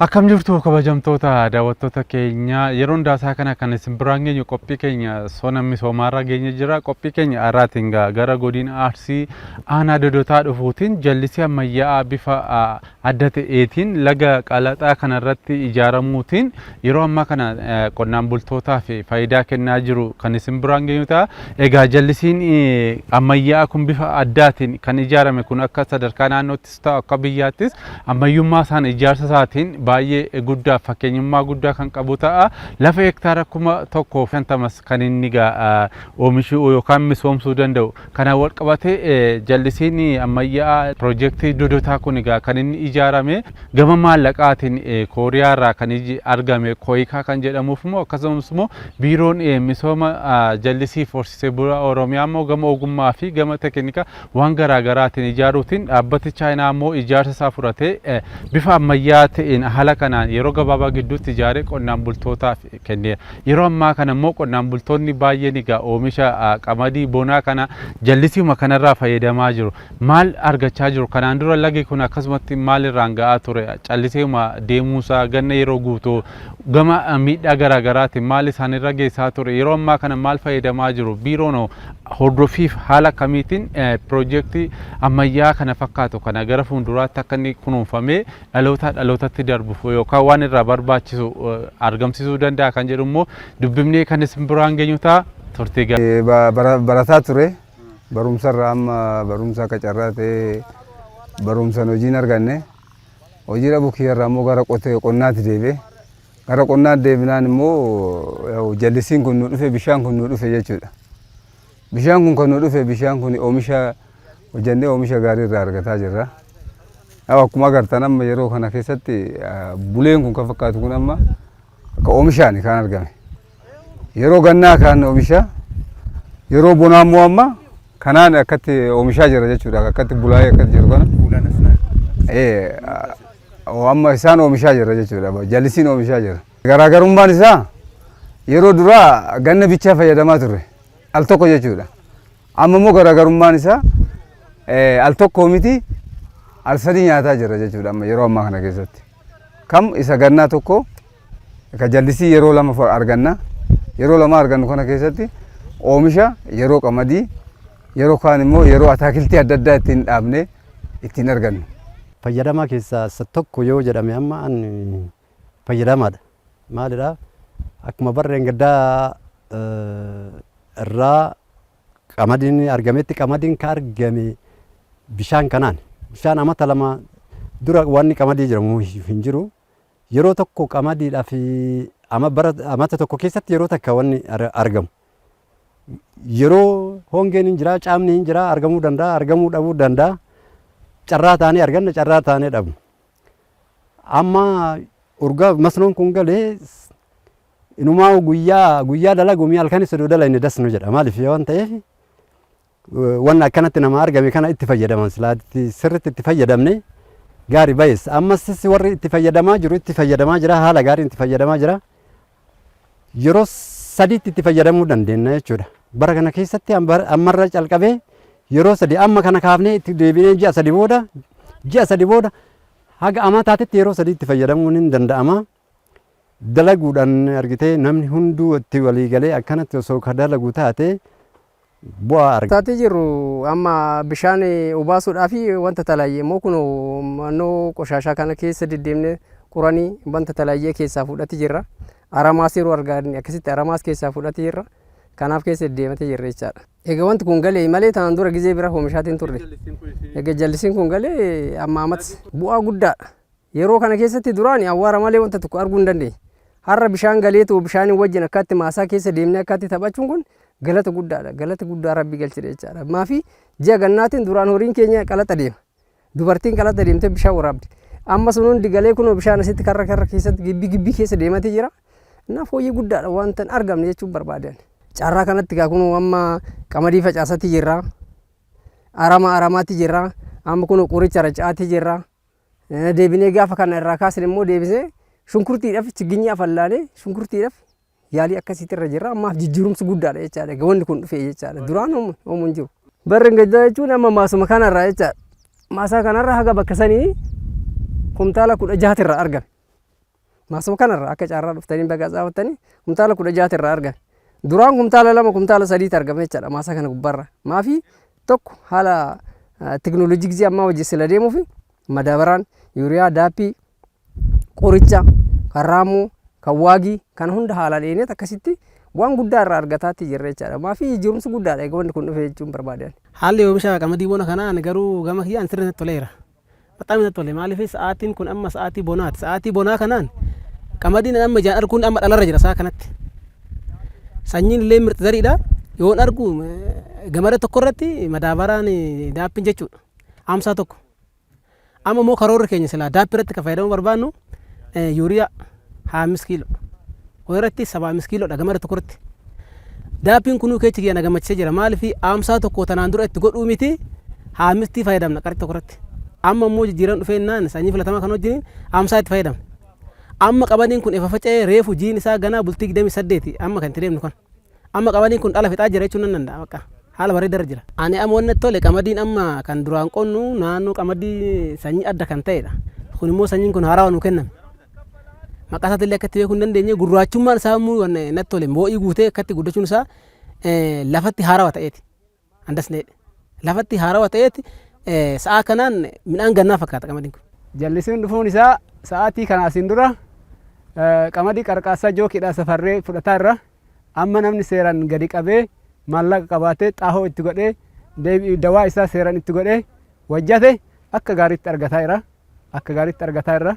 Akkam jirtu kabajamtoota daawwattoota keenya yeroo ndaasaa kana kan isin biraan geenyu qophii keenya sona misoomaarra geenye jira. Qophii keenya araatiin gara godina Arsii aanaa Dodotaa dhufuutiin jallisii ammayyaa bifa adda ta'eetiin laga qalaxaa kanarratti ijaaramuutiin yeroo ammaa kana qonnaan bultootaaf faayidaa kennaa jiru kan isin biraan geenyu ta'a. Egaa jallisiin ammayyaa kun bifa addaatiin kan ijaarame kun akka sadarkaa naannoottis ta'u akka biyyaattis ammayyummaa isaan ijaarsa isaatiin baay'ee guddaa fakkeenyummaa guddaa kan qabu ta'a. Lafa hektaara 1,050 kan inni oomishuu yookaan misoomsuu danda'u. Kana wal qabatee jallisiin ammayyaa piroojeektii Dodotaa kun kan inni ijaarame gama maallaqaatiin Kooriyaa irraa kan argame Kooyikaa kan jedhamuuf immoo akkasumas immoo biiroon misooma jallisiif horsiisee bulaa Oromiyaa immoo gama ogummaa fi gama teeknikaa waan garaagaraatiin ijaaruutiin dhaabbati Chaayinaa immoo ijaarsa isaa fudhatee bifa ammayyaa ta'een haala kanaan yeroo gabaabaa gidduutti ijaaree qonnaan bultootaaf kennee yeroo ammaa kana immoo qonnaan bultoonni baay'een oomisha qamadii bonaa kana jallisiima kanarraa fayyadamaa jiru. Maal argachaa jiru? Kanaan dura lagi kun akkasumatti maal irraan ga'aa ture? Calliseema deemuusaa ganna yeroo guutuu gama miidhaa garaagaraatiin maal isaanirra geessaa ture? Yeroo ammaa kana maal fayyadamaa jiru? Biiroon hordofiif haala kamiitiin piroojeektii ammayyaa kana fakkaatu kana gara fuulduraatti akka inni kunuunfamee dhalootatti darbuuf yookaan waan irraa barbaachisu argamsiisuu danda'a kan jedhu immoo dubbifnee kan isin biraan geenyu ta'a. Turtii barataa ture barumsa irraa amma barumsa qacarraa ta'ee barumsan hojiin arganne hojii dhabuu kiyyarraa immoo gara qonnaatti deebi'e. Gara qonnaatti deebinaan immoo jallisiin kun nu dhufe bishaan kun nu dhufe jechuudha. Bishaan kun kan nu dhufe bishaan kun oomisha hojjannee oomisha gaarii irraa argataa jirra. Akkuma agartan amma yeroo kana keessatti buleen kun kan fakkaatu kun amma akka oomishaan kan argame. Yeroo gannaa kan oomisha yeroo bonaa immoo amma kanaan akkatti oomishaa jira jechuudha. Akkatti bulaa'ee akkatti jiru kana. Amma isaan oomishaa jira jechuudha. Jallisiin oomishaa jira. Garaagarummaan isaa yeroo duraa ganna bichaa fayyadamaa turre al tokko jechuudha. Amma immoo garaagarummaan isaa al tokko miti al sadii nyaataa jira jechuudha. Amma yeroo ammaa kana keessatti kam isa gannaa tokko ka jallisii yeroo lama arganna. Yeroo lama argannu kana keessatti oomisha yeroo qamadii yeroo kaan immoo yeroo ataakiltii adda addaa ittiin dhaabnee ittiin argannu. Fayyadamaa keessaa isa tokko yoo jedhame amma an fayyadamaadha. Maalidhaa? Akkuma barreen gaddaa irraa qamadiin argametti qamadiin ka argame bishaan kanaan. Bishaan amata lama dura wanni qamadii jedhamu hin jiru. Yeroo tokko qamadiidhaaf amata tokko keessatti yeroo takka wanni argamu. Yeroo hongeen hin jira, caamni hin jira, argamuu danda'a, argamuu dhabuu danda'a. Carraa taanee arganna, carraa taanee dhabnu. Amma urgaa masnoon kun galee inumaa guyyaa dalagu mi'a halkanis oduu dalayne dasnu jedha. Maaliif waan ta'eef wanni akkanatti nama argame kana itti fayyadaman silaatti sirriitti itti fayyadamne gaarii baay'ees. Ammas warri itti fayyadamaa jiru itti fayyadamaa jira, haala gaariin itti fayyadamaa jira. Yeroo sadiitti itti fayyadamuu dandeenya jechuudha. Bara kana keessatti ammarra calqabee yeroo sadii amma kana kaafnee itti deebinee ji'a sadii booda haga amataatitti yeroo sadii itti fayyadamuun hin danda'ama. Dalaguudhaan argitee namni hunduu itti walii galee akkanatti osoo ka dalagu taate bu'aa argata. Taatee jiru amma bishaan obaasuudhaaf wanta talaayee immoo kun naannoo qoshaashaa kana keessa deddeemnee qoranii wanta talaayee keessaa fudhatee jirra. Aramaas yeroo argaadni akkasitti aramaas keessaa fudhatee jirra. Kanaaf keessa deematee jirra jechaadha. Egaa wanti kun galee malee tanaan dura gizee bira oomishaatiin turre. Egaa jallisiin kun galee amma ammas bu'aa guddaadha. Yeroo kana keessatti duraan awwaara malee wanta tokko arguu hin dandeenye. Har'a bishaan galeetu bishaan wajjin akkatti maasaa keessa deemnee akkatti taphachuun kun galata guddaa rabbi galchite jechaadha. Maafi ji'a gannaatiin duraan horiin keenya qalata deema. Dubartiin qalata deemtee bishaan waraabdi. Amma sun hundi galee kunoo bishaan asitti karra keessatti gibbii keessa deematee jira. Kanaaf hojii guddaadha wanta hin argamne jechuun barbaadan. Carraa kanatti gaa kunoo amma qamadii facaasatti jirra. Aramaatti jirra. Amma kunoo qoricha racaatti jirra. Deebinee gaafa kana irraa kaasne immoo deebisee shunkurtiidhaaf chiginyii afallaanee shunkurtiidhaaf yaalii akkasiitti irra jirra. Ammaaf jijjiirumsi guddaadha jechaadha. Wanni kun dhufee jechaadha. Duraan homu hin jiru. Barri gaddaa jechuun amma maasuma kanarraa jechaadha. Maasaa kanarraa haga bakka sanii kumtaala 16 irraa argame. Maasuma kanarraa akka carraa dhuftanii baga xaafatanii kumtaala 16 irraa argame. Duraan kumtaala 2 kumtaala 3 argame jechaadha maasaa kana gubbarra. Maafi tokko haala teknooloojii gisee ammaa hojii sila deemuuf madaabaraan yuuriyaa daappii qoricha karraamuu kawwaagii kana hunda haala dheeneet akkasitti waan guddaa irraa argataatti jirra jechaadha. Maafi jijjiirumsi guddaadha egaa wanni kun dhufee jechuun barbaadan. Haalli oomisha qamadii bona kanaan garuu gama kiyyaan sirriitti toleera. Bataam natti tole maaliif sa'aatiin kun amma sa'aatii bonaati. Sa'aatii bonaa kanaan qamadiin amma ijaan arguun amma dhalarra jira sa'a kanatti. Sanyiin illee mirti zariidha. Yoon argu gamada tokko irratti madaabaraan daappiin jechuudha. Amsaa tokko. Amma immoo karoorri keenya silaa daappii irratti kan fayyadamuu barbaannu yuuriyaa 5 kiiloo. Irratti 7 kiiloodha gamada tokko irratti. Daappiin kunuu keechi kiyana gammachiisee jira maaliif amsaa tokko tanaan dura itti godhuu miti 5 fayyadamna qarxii tokko irratti. Amma immoo jijjiiran dhufeennaan sanyii filatamaa kan wajjin amsaa itti fayyadamna. Amma qabaniin kun ifa faca'ee reefu jiin isaa ganaa bultii 28 amma kan itti deemnu kan. Amma qabaniin kun dhala fixaa jira jechuun nan danda'a bakka haala bareedaa jira. Ani amma wanni tole qamadiin amma kan duraan qonnu naannoo qamadii sanyii adda kan ta'edha. Kun immoo sanyiin kun haarawaa nu kenname. Maqaa isaatti illee akkatti beekuu hin dandeenye gurraachummaan isaa immoo natti tole moo'ii guutee akkatti guddachuun isaa lafatti haarawaa ta'eeti. Andasneedha. Lafatti haarawaa ta'eeti sa'a kanaan midhaan gannaa fakkaata qamadiin kun. Jallisiin dhufuun isaa sa'aatii kanaasin dura qamadii qarqaasaa jookiidhaa safarree fudhataa irra amma namni seeraan gadi qabee maallaqa qabaatee xaahoo itti godhee dawaa isaa seeraan itti godhee wajjate akka gaariitti argataa jira. Akka gaariitti argataa jira.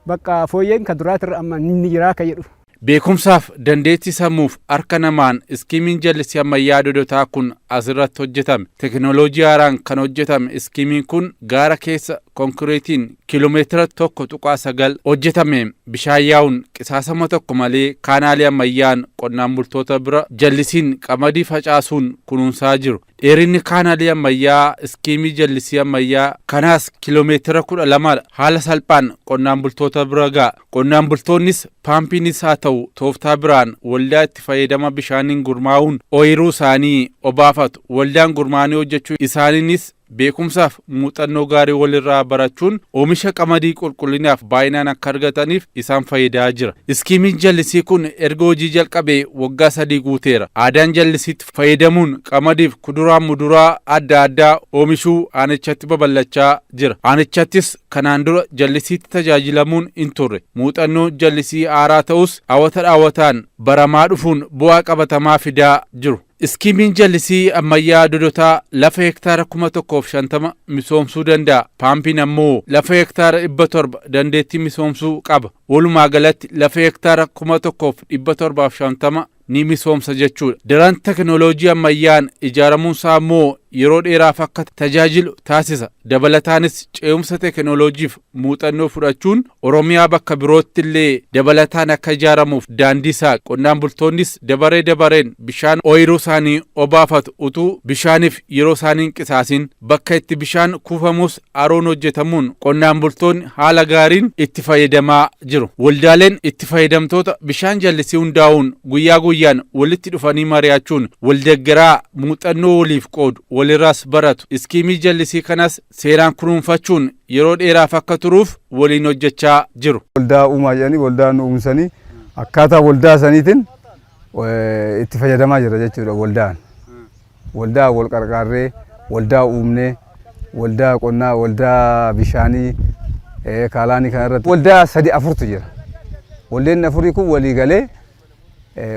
Bakka fooyyeen kan duraatirra amma ni jiraa kan jedhu. Beekumsaaf dandeettii sammuuf harka namaan iskiimiin jallisii ammayyaa dodotaa kun asirratti hojjetame. Teknooloojii haaraan kan hojjetame iskiimiin kun gaara keessa konkiriitiin kiiloomeetira 1.9 hojjetame. Bishaan yaa'uun qisaasama tokko malee kaanaalii ammayyaan qonnaan bultoota bira jallisiin qamadii facaasuun kunuunsaa jiru. Dheerinni kaanaalii ammayyaa iskiimii jallisii ammayyaa kanaas kiiloomeetira 12 haala salphaan qonnaan bultoota bira ga'a. Qonnaan bultoonnis paampiinis haa ta'u tooftaa biraan waldaa itti fayyadama bishaaniin gurmaa'uun ooyiruu isaanii obaafatu. Waldaan gurmaa'anii hojjechuu isaaniinis beekumsaaf muuxannoo gaarii walirraa barachuun oomisha qamadii qulqullinaaf baay'inaan akka argataniif isaan fayyadaa jira. Iskiimiin jallisii kun erga hojii jalqabee waggaa 3 guuteera. Aadaan jallisiitti fayyadamuun qamadiif kuduraa muduraa adda addaa oomishuu aanichatti babal'achaa jira. Aanichattis kanaan dura jallisiitti tajaajilamuun hin turre. Muuxannoo jallisii haaraa ta'us dhaawwataan baramaa dhufuun bu'aa qabatamaa fidaa jiru. Iskiimiin jallisii ammayyaa dodotaa lafa hektaara 150 misoomsuu danda'a. Paampiin ammoo lafa hektaara 700 dandeettii misoomsuu qaba. Walumaa galatti lafa hektaara 1750 ni misoomsa jechuudha. Daran teknooloojii ammayyaan ijaaramuunsaa immoo yeroo dheeraaf akka tajaajilu taasisa. Dabalataanis ce'umsa teknooloojiif muuxannoo fudhachuun Oromiyaa bakka birootti illee dabalataan akka ijaaramuuf daandii saaqu. Qonnaan bultoonnis dabareen bishaan ooyiruu isaanii obaafatu utuu bishaaniif yeroo isaanii qisaasin bakka itti bishaan kuufamus haroon hojjetamuun qonnaan bultoonni haala gaariin itti fayyadamaa jiru. Waldaaleen itti fayyadamtoota bishaan jallisii hundaa'uun guyyaa guyyaan walitti dhufanii mari'achuun waldeggeraa muuxannoo waliif qoodu. Walirraas baratu. Iskiimii jallisii kanas seeraan kunuunfachuun yeroo dheeraaf akka turuuf waliin hojjechaa jiru. Waldaa uumaa jedhanii waldaa nu uumsanii akkaataa waldaa saniitiin itti fayyadamaa jira jechuudha waldaan. Waldaa wal qarqaarree, waldaa uumnee, waldaa qonnaa, waldaa bishaanii kaalaanii kanarratti waldaa 3-4tu jira. Waldeen 4 kun walii galee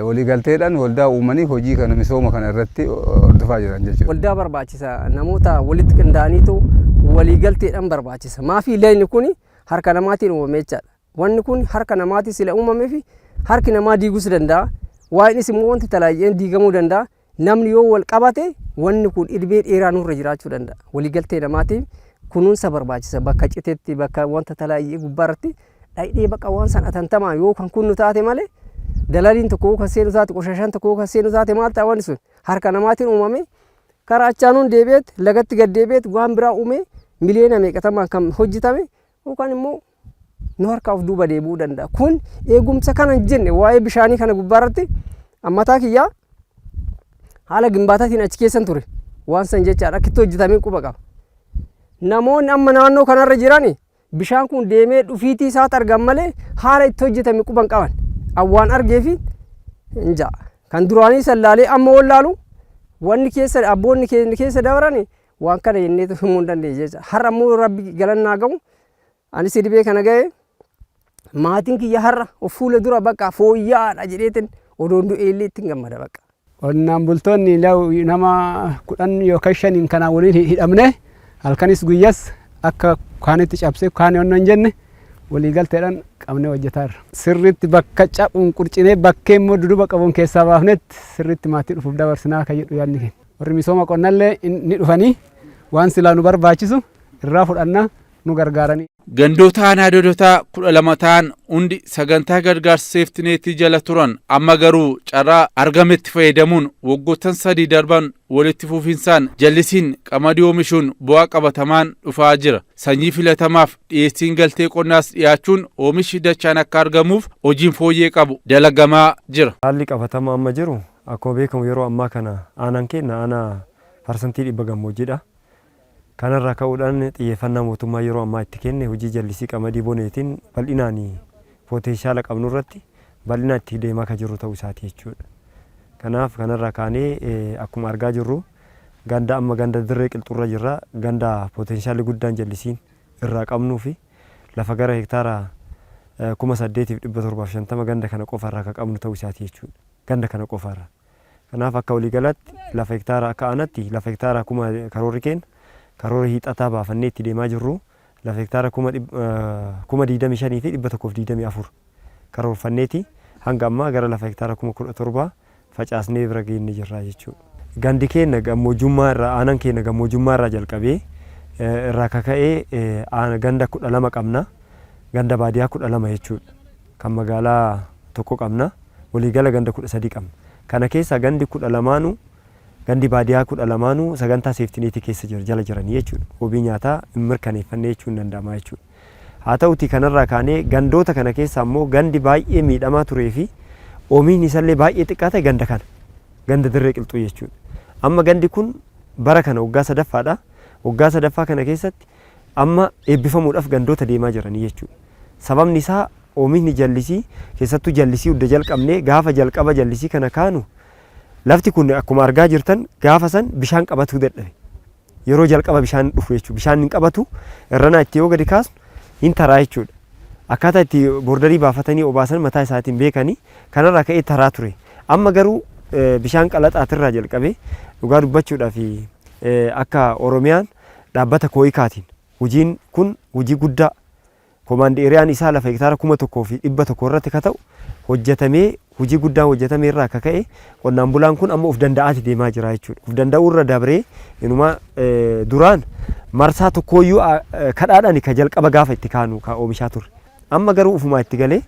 waliigalteedhaan waldaa uumanii hojii kana misooma kana irratti hordofaa jiran jechuudha. Waldaa barbaachisa. Namoota walitti qindaa'aniitu waliigalteedhaan barbaachisa. Maafi leenni kun harka namaatiin uumame jechaadha. Wanni kun harka namaatiin sila uumamee fi harki namaa diiguus danda'a. Waa'innis immoo wanti talaayeen diigamuu danda'a. namni yoo wal qabate wanni kun dhibee dheeraa nurra jiraachuu danda'a. Waliigaltee namaatiif kunuunsa barbaachisa bakka citeetti bakka wanta talaayee gubbaarratti dhaydhee bakka waan san atantamaa yoo kan kunnu taate malee dalaliin tokko kan seenu taate qoshashaan tokko kan seenu taate maal ta'a wanni sun harka namaatiin uumame karaa achaanuun deebi'eet lagatti gad deebi'eet waan biraa uume miliyoona meeqatamaan kan hojjetame yookaan immoo nu harka of duuba deebi'uu danda'a. Kun eegumsa kana hin jenne waa'ee bishaanii kana gubbaarratti ammataa kiyyaa haala gimbaataatiin achi keessan ture waan san jechaadha akkitti hojjetamee quba qaba. Namoonni amma naannoo kanarra jiran bishaan kun deemee dhufiitii isaatti argan malee haala itti hojjetame quba hin qaban. Awwaan argee fi inja kan duraanii sallaalee amma wallaalu wanni keessa abboonni keessa dabaran waan kana jennee himuu hin dandeenye jecha. Har'a immoo rabbi galannaa gahu ani sidibee kana ga'e maatiin kiyya har'a of fuula dura bakka fooyya'aadha jedheetin odoon du'ee illee ittiin gammada bakka. Qonnaan bultoonni nama 10 yookaan 5 kanaan waliin hidhamne halkanis guyyas akka kaanitti cabsee kaan yoon hin jenne waliigalteedhaan qabnee hojjetaarra. Sirriitti bakka cabuun qurcinee bakkee immoo duduba qabuun keessaa baafnetti sirriitti maatii dhufuuf dabarsinaa kan jedhu yaadni keenya. Warri misooma qonnallee ni dhufanii waan silaa nu barbaachisu irraa fudhannaa nu gargaaranii. Gandoota aanaa dodotaa 12 ta'an hundi sagantaa gargaarsa seeftineetii jala turan amma garuu carraa argametti fayyadamuun waggoottan 3 darban walitti fufinsaan jallisiin qamadii oomishuun bu'aa qabatamaan dhufaa jira. Sanyii filatamaaf dhiyeessiin galtee qonnaas dhiyaachuun oomishi dachaan akka argamuuf hojiin fooyyee qabu dalagamaa jira. Haalli qabatamaa amma jiru akkuma beekamu yeroo ammaa kana aanaan keenya aanaa parsantii 100 gammoojjiidha. Kanarraa ka'uudhaan xiyyeeffannaa mootummaa yeroo ammaa itti kenne hojii jallisii qamadii boneetiin bal'inaan potenshaala qabnu irratti bal'inaan itti deemaa kan jiru ta'uu isaati jechuudha. Kanaaf kanarraa kaanee akkuma argaa jirru ganda amma ganda dirree qilxurra jirra ganda potenshaali guddaan jallisiin irraa qabnuu fi lafa gara hektaara 8,750 ganda kana qofarraa kan qabnu ta'uu isaati jechuudha. Ganda kana qofarraa. Kanaaf akka waliigalatti lafa hektaara akka aanatti lafa hektaara 1000 karoorri kenna. Karoora hiixataa baafannee itti deemaa jirru lafa hektaara 25,000 fi 124 karoorfanneeti hanga ammaa gara lafa hektaara 17,000 facaasnee bira geenne jirra jechuudha. Gandi keenya gammoojjummaa irraa aanaan keenya gammoojjummaa irraa jalqabee irraa kaka'ee ganda 12 qabna. Ganda baadiyaa 12 jechuudha. Kan magaalaa tokko qabna. Waliigala ganda 13 qabna. Kana keessa gandi 12 gandi baadiyaa 12 sagantaa seeftineetii keessa jala jiranii jechuudha. Wabii nyaataa mirkaneeffannee jechuun danda'ama jechuudha. Haa ta'uti kanarraa kaanee gandoota kana keessa ammoo gandi baay'ee miidhamaa turee fi oomishni isallee baay'ee xiqqaa ta'e ganda kana. Ganda dirree qilxuu jechuudha. Amma gandi kun bara kana waggaa sadaffaadha. Waggaa sadaffaa kana keessatti amma eebbifamuudhaaf gandoota deemaa jiranii jechuudha. Sababni isaa oomishni jallisii keessattuu jallisii hunda jalqabnee gaafa jalqaba jallisii kana kaanu lafti kun akkuma argaa jirtan gaafa san bishaan qabatuu dadhabe. Yeroo jalqaba bishaan dhufu jechuudha. Bishaan hin qabatu irranaa itti yoo gadi kaasu hin taraa jechuudha. Akkaataa itti boordarii baafatanii obaasan mataa isaatiin beekanii kanarraa ka'ee taraa ture. Amma garuu bishaan qalaxaatirraa jalqabee dhugaa dubbachuudhaaf akka Oromiyaan dhaabbata kooyikaatiin hojiin kun hojii guddaa komaandeeriyaan isaa lafa hektaara 1,100 irratti ka ta'u hojjetamee hojii guddaa hojjetamee irraa akka ka'e qonnaan bulaan kun amma of danda'aati deemaa jira jechuudha. Of danda'uu irra dabree inuma duraan marsaa tokkooyyuu kadhaadhaan ka jalqaba gaafa itti kaanu ka oomishaa ture. Amma garuu ufumaa itti galee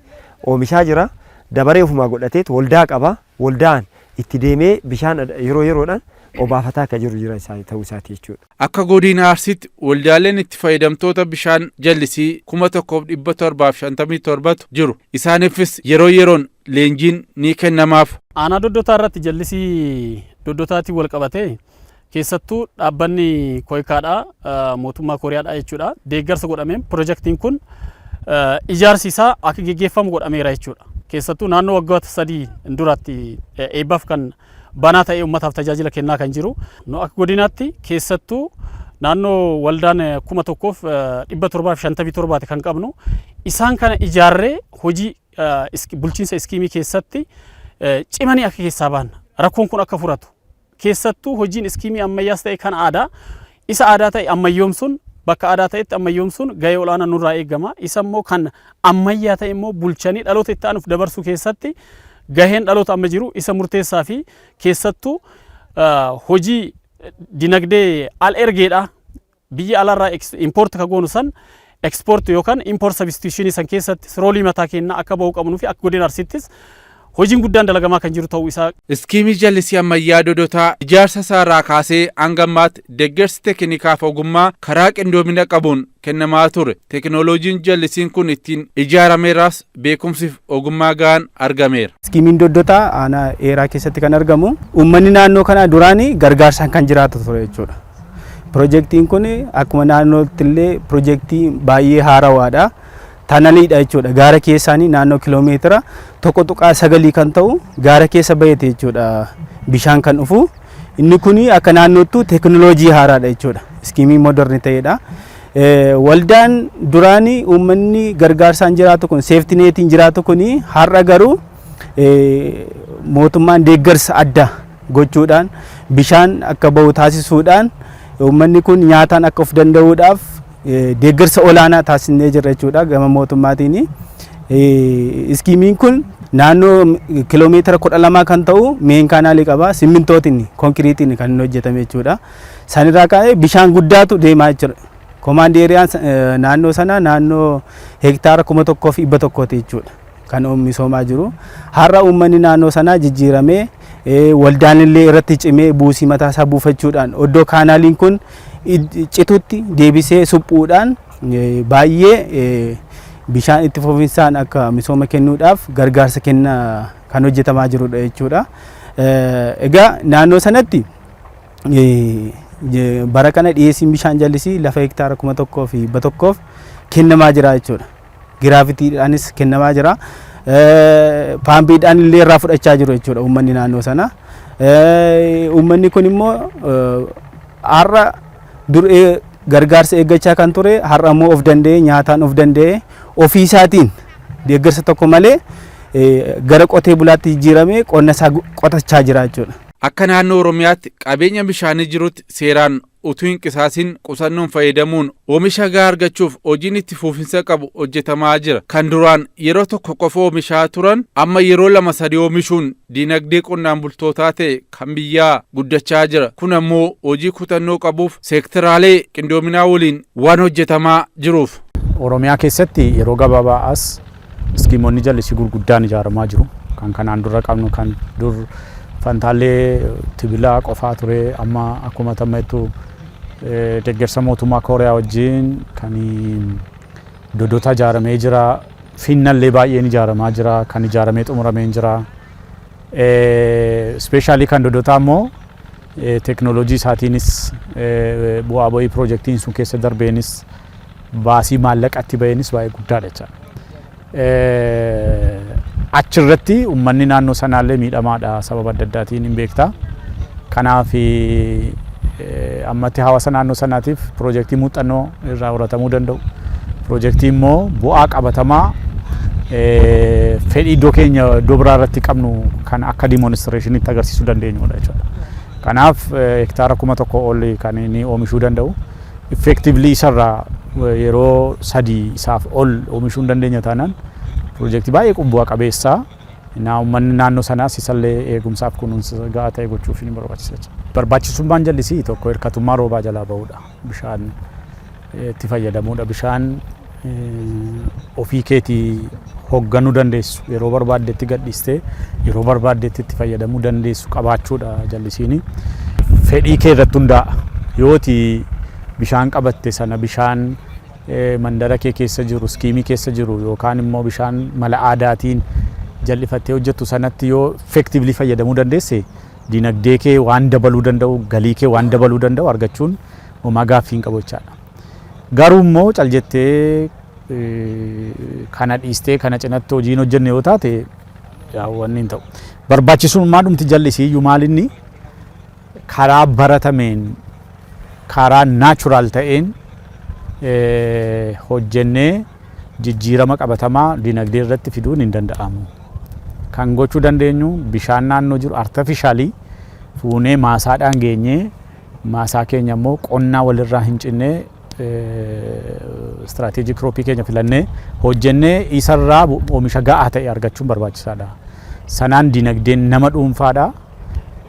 oomishaa jira. Dabaree ufumaa godhatee waldaa qaba. Waldaan itti deemee bishaan yeroo yeroodhaan obaafataa akka jiru jira ta'uu isaati jechuudha. Akka godina Arsiitti waldaaleen itti fayyadamtoota bishaan jallisii 1,757 jiru. Isaaniifis yeroo yeroon leenjiin ni kennamaaf. Aanaa doddotaa irratti jallisii doddotaatiin wal qabatee keessattuu dhaabbanni kooyikaadhaa mootummaa Kooriyaadhaa jechuudha. Deeggarsa godhameen piroojeektiin kun ijaarsi isaa akka gaggeeffamu godhameera jechuudha. Keessattuu naannoo waggoota 3 duratti eebbaaf kan banaa ta'ee uummataaf tajaajila kennaa kan jiru. Akka godinaatti keessattuu naannoo waldaan 1,757 kan qabnu isaan kana ijaarree hojii bulchiinsa iskiimii keessatti cimanii akka keessaa ba'an rakkoon kun akka furatu keessattuu hojiin iskiimii ammayyaas ta'e kan aadaa isa aadaa ta'e ammayyoomsuun bakka aadaa ta'etti ammayyoomsuun gahee olaanaa nurraa eegama. Isa immoo kan ammayyaa ta'e immoo bulchanii dhaloota itti aanuuf dabarsuu keessatti gaheen dhaloota amma jiru isa murteessaa fi keessattuu hojii dinagdee al ergeedha biyya alarraa import ka goonu san export yookaan import substitution san keessatti roolii mataa keenna akka ba'uu qabnuu fi akka godina Arsiittis hojiin guddaan dalagamaa kan jiru ta'uu isaa. Iskiimii jallisii ammayyaa dodotaa ijaarsa isaarraa kaasee hanga ammaatti deeggarsi teeknikaaf ogummaa karaa qindoomina qabuun kennamaa ture. Teekinooloojiin jallisiin kun ittiin ijaarameeras beekumsiif ogummaa gahaan argameera. Iskiimiin dodotaa aanaa eeraa keessatti kan argamu uummanni naannoo kanaa duraanii gargaarsaan kan jiraatu ture jechuudha. Piroojeektiin kun akkuma naannootti illee piroojeektii baay'ee haarawaadha. Tanaliidha jechuudha. Gaara keessaanii naannoo kiiloomeetira 1.9 kan ta'u gaara keessa baheete jechuudha. Bishaan kan dhufu inni kun akka naannoottu teekinooloojii haaraadha jechuudha. Iskiimii moderni ta'edha. Waldaan duraanii uummanni gargaarsaan jiraatu kun seeftineetiin jiraatu kun har'a garuu mootummaan deeggarsa addaa gochuudhaan bishaan akka bahu taasisuudhaan uummanni kun nyaataan akka of danda'uudhaaf deeggarsa olaanaa taasisnee jirra jechuudha gama mootummaatiin. Iskiimiin kun naannoo kiiloomeetira 12 kan ta'u meen kaanaalii qaba. Simmintootiin konkiriitiin kan inni hojjetame jechuudha. Sanirraa ka'ee bishaan guddaatu deemaa jechuudha. Komaandii eeriyaan naannoo sana naannoo hektaara 1,100 jechuudha kan misoomaa jiru. Har'a uummanni naannoo sanaa jijjiiramee waldaan illee irratti cimee buusii mataa isaa buufachuudhaan oddoo kaanaaliin kun citutti deebisee suphuudhaan baay'ee bishaan itti fufinsaan akka misooma kennuudhaaf gargaarsa kennaa kan hojjetamaa jirudha jechuudha. Egaa naannoo sanatti bara kana dhiyeessiin bishaan jallisii lafa hektaara 1,100 kennamaa jira jechuudha. Giraafitiidhaanis kennamaa jira. Paampiidhaan illee irraa fudhachaa jiru jechuudha uummanni naannoo sana. Uummanni kun immoo har'a duree gargaarsa eeggachaa kan ture har'a immoo of danda'ee nyaataan of danda'ee ofii isaatiin deeggarsa tokko malee gara qotee bulaatti jijjiiramee qonna isaa qotachaa jira jechuudha. Akka naannoo Oromiyaatti qabeenya bishaanii jirutti seeraan utuu hin qisaasin qusannoon fayyadamuun oomisha gahaa argachuuf hojiin itti fufinsa qabu hojjetamaa jira. Kan duraan yeroo tokko qofa oomishaa turan amma yeroo 2-3 oomishuun dinagdee qonnaan bultootaa ta'e kan biyyaa guddachaa jira. Kun ammoo hojii kutannoo qabuuf seektiraalee qindoominaa waliin waan hojjetamaa jiruuf. Oromiyaa keessatti yeroo gabaabaa as iskiimonni jallisii gurguddaan ijaaramaa jiru. Kan kanaan dura qabnu kan dur Fantaalee Tibilaa qofaa ture amma akkuma tameetu deeggarsa mootummaa Kooriyaa wajjin kan dodota ijaaramee jira. Finnallee baay'een ijaaramaa jira. Kan ijaaramee xumuramee jira. Ispeeshaalii kan dodotaa immoo teekinooloojii isaatiinis bu'aa bahii piroojeektiin sun keessa darbeenis baasii maallaqatti baheenis baay'ee guddaadha jechuudha. Achirratti uummanni naannoo sanaallee miidhamaadha sababa adda addaatiin hin beekta. Kanaaf ammatti hawaasa naannoo sanaatiif piroojeektii muuxannoo irraa horatamuu danda'u. Piroojeektii immoo bu'aa qabatamaa fedhii iddoo keenya iddoo biraa irratti qabnu kan akka dimoonistireeshiniitti agarsiisuu dandeenyudha jechuudha. Kanaaf hektaara 1,000 ol kan inni oomishuu danda'u. Effektiivlii isarraa yeroo 3 isaaf ol oomishuu dandeenya taanaan piroojeektii baay'ee bu'aa qabeessaa uummanni naannoo sanaas isallee eegumsaaf kunuunsa gahaa ta'e gochuuf ni barbaachisa. Barbaachisummaan jallisii tokko hirkatummaa roobaa jalaa bahudha. Bishaan itti fayyadamuudha. Bishaan ofii keetii hoogganuu dandeessu yeroo barbaaddetti gadhiistee yeroo barbaaddetti itti fayyadamuu dandeessu qabaachuudha jallisiin. Fedhii kee irratti hundaa'a. Yooti bishaan qabatte sana bishaan mandara kee keessa jiru iskiimii keessa jiru yookaan immoo bishaan mala aadaatiin jallifattee hojjettu sanatti yoo effektiivlii fayyadamuu dandeesse dinagdee kee waan dabaluu danda'u galii kee waan dabaluu danda'u argachuun homaa gaaffii hin qabu jechaadha. Garuu immoo caljettee kana dhiistee kana cinatti hojiin hojjenne yoo taate wanni hin ta'u. Barbaachisummaa dhumti jallisii iyyuu maalinni karaa baratameen karaa naachuraal ta'een hojjennee jijjiirama qabatamaa dinagdee irratti fiduun hin danda'amu. Kan gochuu dandeenyu bishaan naannoo jiru artifishaalii fuunee maasaadhaan geenyee maasaa keenya immoo qonnaa walirraa hin cinnee istiraatiijii kirooppii keenya filannee hojjennee isarraa oomisha ga'aa ta'e argachuun barbaachisaadha. Sanaan dinagdeen nama dhuunfaadha.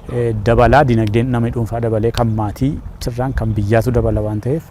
dabalaa dinagdeen nama dhuunfaa dabalee kan maatii sirraan kan biyyaatu dabala waan ta'eef